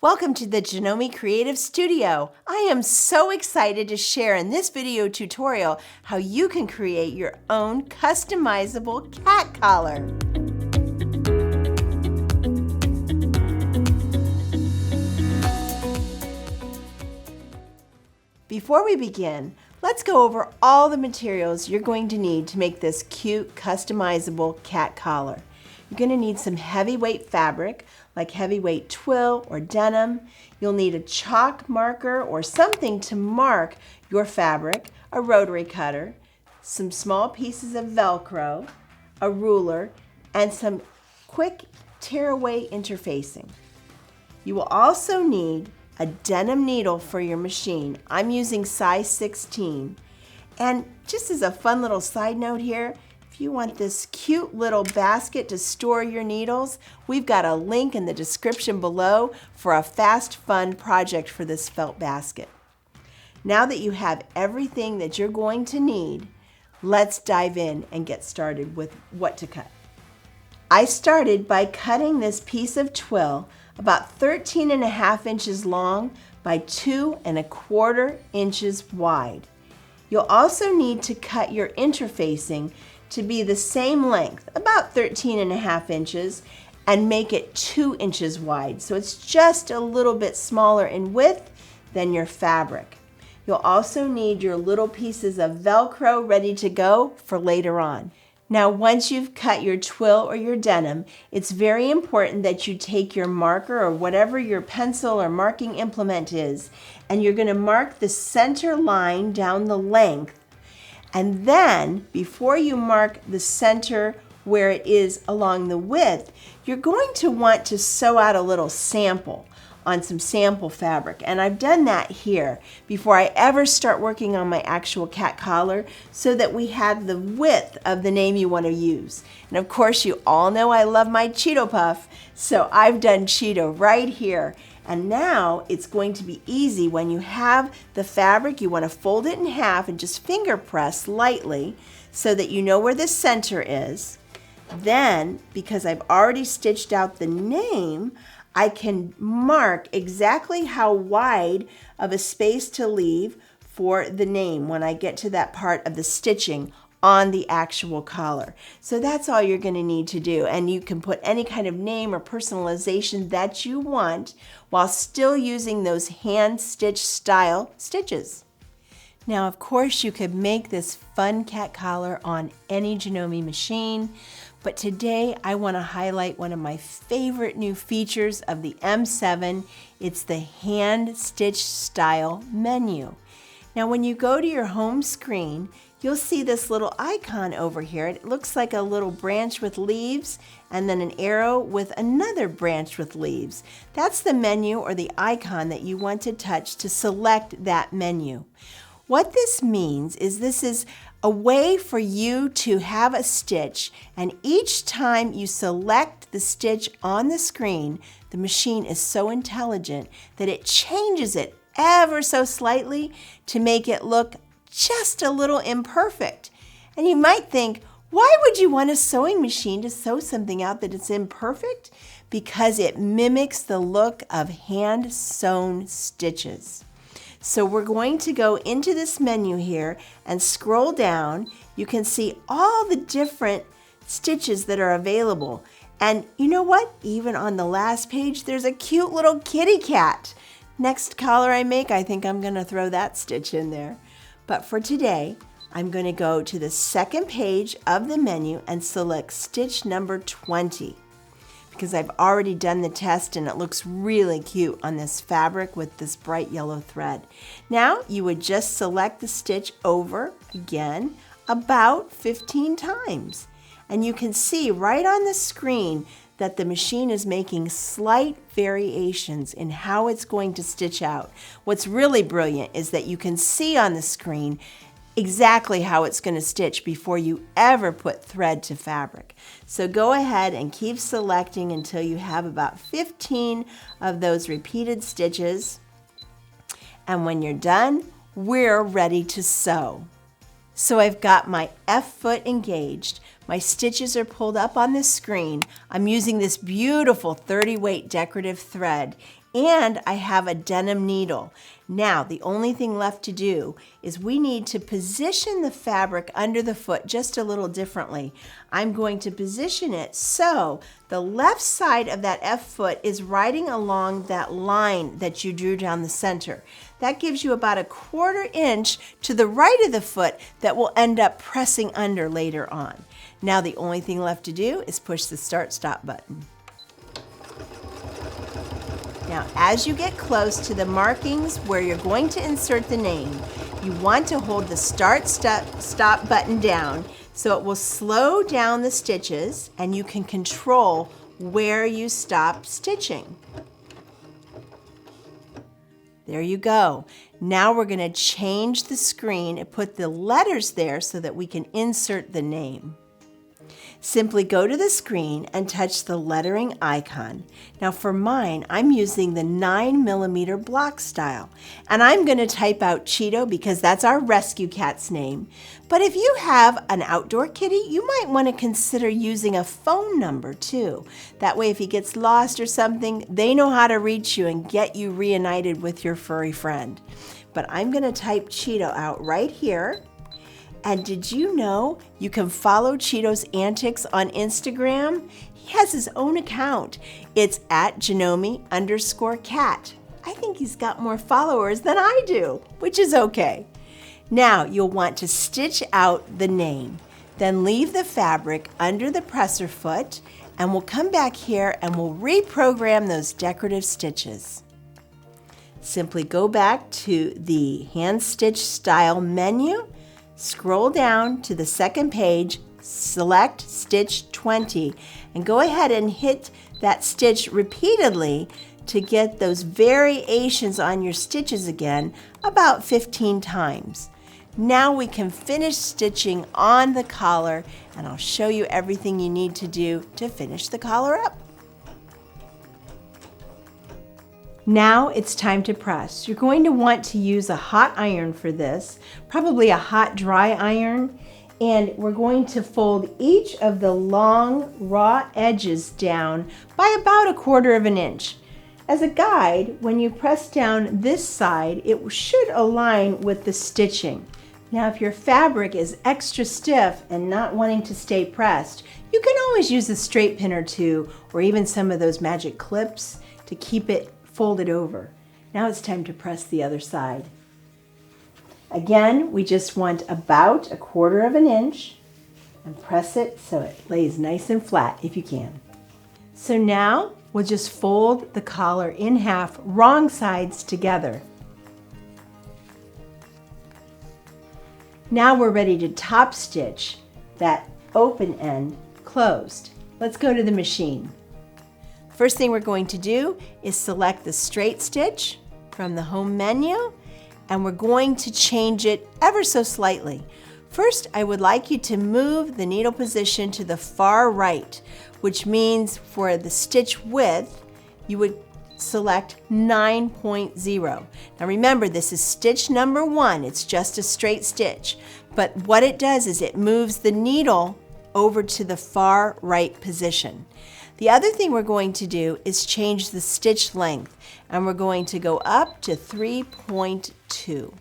Welcome to the Janome Creative Studio. I am so excited to share in this video tutorial how you can create your own customizable cat collar. Before we begin, let's go over all the materials you're going to need to make this cute customizable cat collar. You're going to need some heavyweight fabric like heavyweight twill or denim. You'll need a chalk marker or something to mark your fabric, a rotary cutter, some small pieces of velcro, a ruler, and some quick tearaway interfacing. You will also need a denim needle for your machine. I'm using size 16. And just as a fun little side note here, if you want this cute little basket to store your needles, we've got a link in the description below for a fast, fun project for this felt basket. Now that you have everything that you're going to need, let's dive in and get started with what to cut. I started by cutting this piece of twill about 13.5 inches long by 2.25 inches wide. You'll also need to cut your interfacing to be the same length, about 13.5 inches, and make it 2 inches wide. So it's just a little bit smaller in width than your fabric. You'll also need your little pieces of Velcro ready to go for later on. Now, once you've cut your twill or your denim, it's very important that you take your marker or whatever your pencil or marking implement is, and you're going to mark the center line down the length. And then, before you mark the center where it is along the width, you're going to want to sew out a little sample on some sample fabric. And I've done that here before I ever start working on my actual cat collar so that we have the width of the name you want to use. And of course, you all know I love my Cheeto Puff, so I've done Cheeto right here. And now it's going to be easy when you have the fabric, you want to fold it in half and just finger press lightly so that you know where the center is. Then, because I've already stitched out the name, I can mark exactly how wide of a space to leave for the name when I get to that part of the stitching on the actual collar. So that's all you're going to need to do, and you can put any kind of name or personalization that you want while still using those hand stitch style stitches. Now, of course, you could make this fun cat collar on any Janome machine, but today I want to highlight one of my favorite new features of the M7. It's the hand stitch style menu. Now, when you go to your home screen, you'll see this little icon over here. It looks like a little branch with leaves and then an arrow with another branch with leaves. That's the menu or the icon that you want to touch to select that menu. What this means is this is a way for you to have a stitch, and each time you select the stitch on the screen, the machine is so intelligent that it changes it ever so slightly to make it look just a little imperfect. And you might think, why would you want a sewing machine to sew something out that is imperfect? Because it mimics the look of hand sewn stitches. So we're going to go into this menu here and scroll down. You can see all the different stitches that are available. And you know what? Even on the last page, there's a cute little kitty cat. Next collar I make, I think I'm going to throw that stitch in there. But for today, I'm going to go to the second page of the menu and select stitch number 20 because I've already done the test and it looks really cute on this fabric with this bright yellow thread. Now you would just select the stitch over again about 15 times. And you can see right on the screen that the machine is making slight variations in how it's going to stitch out. What's really brilliant is that you can see on the screen exactly how it's going to stitch before you ever put thread to fabric. So go ahead and keep selecting until you have about 15 of those repeated stitches. And when you're done, we're ready to sew. So I've got my F foot engaged. My stitches are pulled up on the screen. I'm using this beautiful 30 weight decorative thread And I have a denim needle. Now, the only thing left to do is we need to position the fabric under the foot just a little differently. I'm going to position it so the left side of that F foot is riding along that line that you drew down the center. That gives you about a 1/4 inch to the right of the foot that will end up pressing under later on. Now, the only thing left to do is push the start-stop button. Now, as you get close to the markings where you're going to insert the name, you want to hold the stop button down so it will slow down the stitches and you can control where you stop stitching. There you go. Now we're going to change the screen and put the letters there so that we can insert the name. Simply go to the screen and touch the lettering icon. Now for mine, I'm using the 9mm block style. And I'm going to type out Cheeto because that's our rescue cat's name. But if you have an outdoor kitty, you might want to consider using a phone number too. That way if he gets lost or something, they know how to reach you and get you reunited with your furry friend. But I'm going to type Cheeto out right here. And did you know you can follow Cheeto's antics on Instagram? He has his own account. It's at Janome_cat. I think he's got more followers than I do, which is okay. Now you'll want to stitch out the name. Then leave the fabric under the presser foot and we'll come back here and we'll reprogram those decorative stitches. Simply go back to the hand stitch style menu. Scroll down to the second page, select stitch 20, and go ahead and hit that stitch repeatedly to get those variations on your stitches again about 15 times. Now we can finish stitching on the collar, and I'll show you everything you need to do to finish the collar up. Now it's time to press. You're going to want to use a hot iron for this, probably a hot dry iron, and we're going to fold each of the long raw edges down by about a 1/4 inch. As a guide, when you press down this side, it should align with the stitching. Now if your fabric is extra stiff and not wanting to stay pressed, you can always use a straight pin or two or even some of those magic clips to keep it folded over. Now it's time to press the other side. Again, we just want about a 1/4 inch and press it so it lays nice and flat if you can. So now we'll just fold the collar in half, wrong sides together. Now we're ready to top stitch that open end closed. Let's go to the machine. First thing we're going to do is select the straight stitch from the home menu, and we're going to change it ever so slightly. First, I would like you to move the needle position to the far right, which means for the stitch width, you would select 9.0. Now remember, this is stitch number 1. It's just a straight stitch. But what it does is it moves the needle over to the far right position. The other thing we're going to do is change the stitch length, and we're going to go up to 3.2.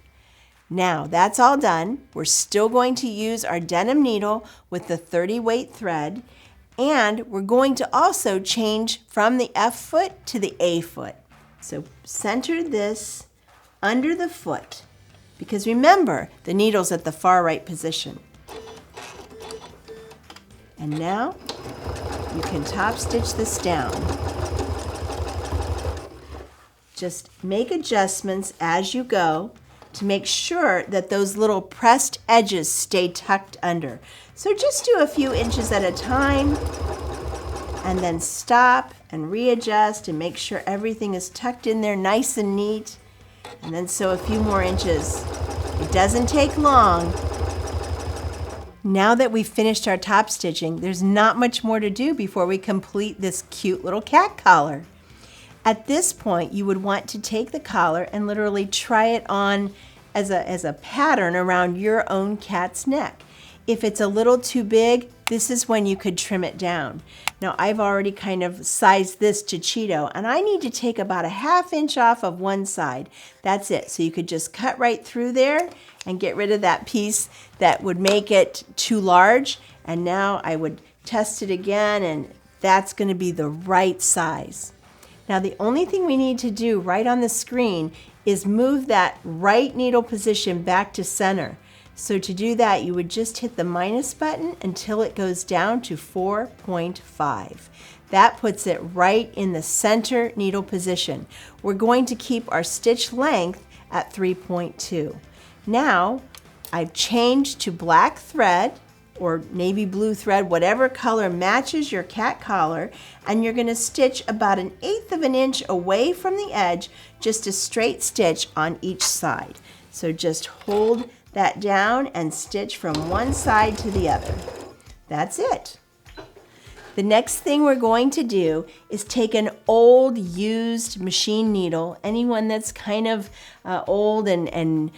Now that's all done. We're still going to use our denim needle with the 30 weight thread, and we're going to also change from the F foot to the A foot. So center this under the foot, because remember, the needle's at the far right position. And now you can top stitch this down. Just make adjustments as you go to make sure that those little pressed edges stay tucked under. So just do a few inches at a time and then stop and readjust and make sure everything is tucked in there nice and neat. And then sew a few more inches. It doesn't take long. Now that we've finished our top stitching, there's not much more to do before we complete this cute little cat collar. At this point, you would want to take the collar and literally try it on as a pattern around your own cat's neck. If it's a little too big, this is when you could trim it down. Now I've already kind of sized this to Cheeto, and I need to take about a 1/2 inch off of one side. That's it. So you could just cut right through there and get rid of that piece that would make it too large. And now I would test it again, and that's going to be the right size. Now the only thing we need to do right on the screen is move that right needle position back to center. So to do that, you would just hit the minus button until it goes down to 4.5. That puts it right in the center needle position. We're going to keep our stitch length at 3.2. Now I've changed to black thread or navy blue thread, whatever color matches your cat collar, and you're going to stitch about 1/8 of an inch away from the edge, just a straight stitch on each side. So just hold that down and stitch from one side to the other. That's it. The next thing we're going to do is take an old used machine needle, anyone that's kind of old and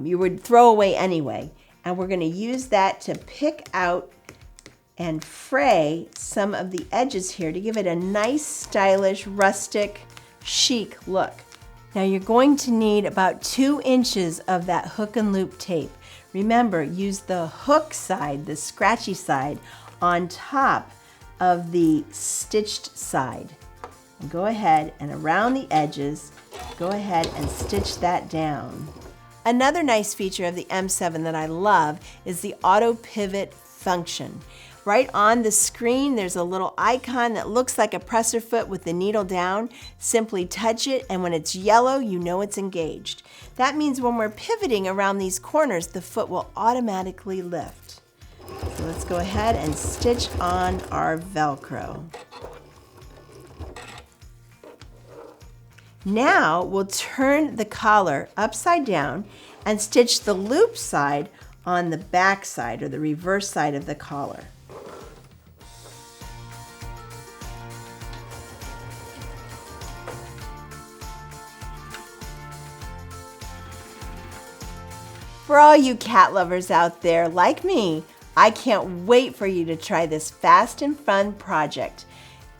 you would throw away anyway, and we're going to use that to pick out and fray some of the edges here to give it a nice, stylish, rustic, chic look. Now you're going to need about 2 inches of that hook and loop tape. Remember, use the hook side, the scratchy side, on top of the stitched side. And go ahead and around the edges, go ahead and stitch that down. Another nice feature of the M7 that I love is the auto pivot function. Right on the screen, there's a little icon that looks like a presser foot with the needle down. Simply touch it, and when it's yellow, you know it's engaged. That means when we're pivoting around these corners, the foot will automatically lift. So let's go ahead and stitch on our Velcro. Now we'll turn the collar upside down and stitch the loop side on the back side or the reverse side of the collar. For all you cat lovers out there like me, I can't wait for you to try this fast and fun project.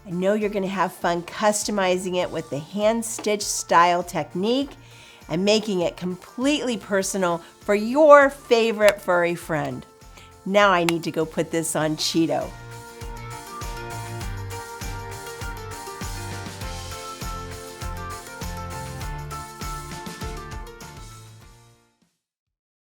I know you're going to have fun customizing it with the hand-stitched style technique and making it completely personal for your favorite furry friend. Now I need to go put this on Cheeto.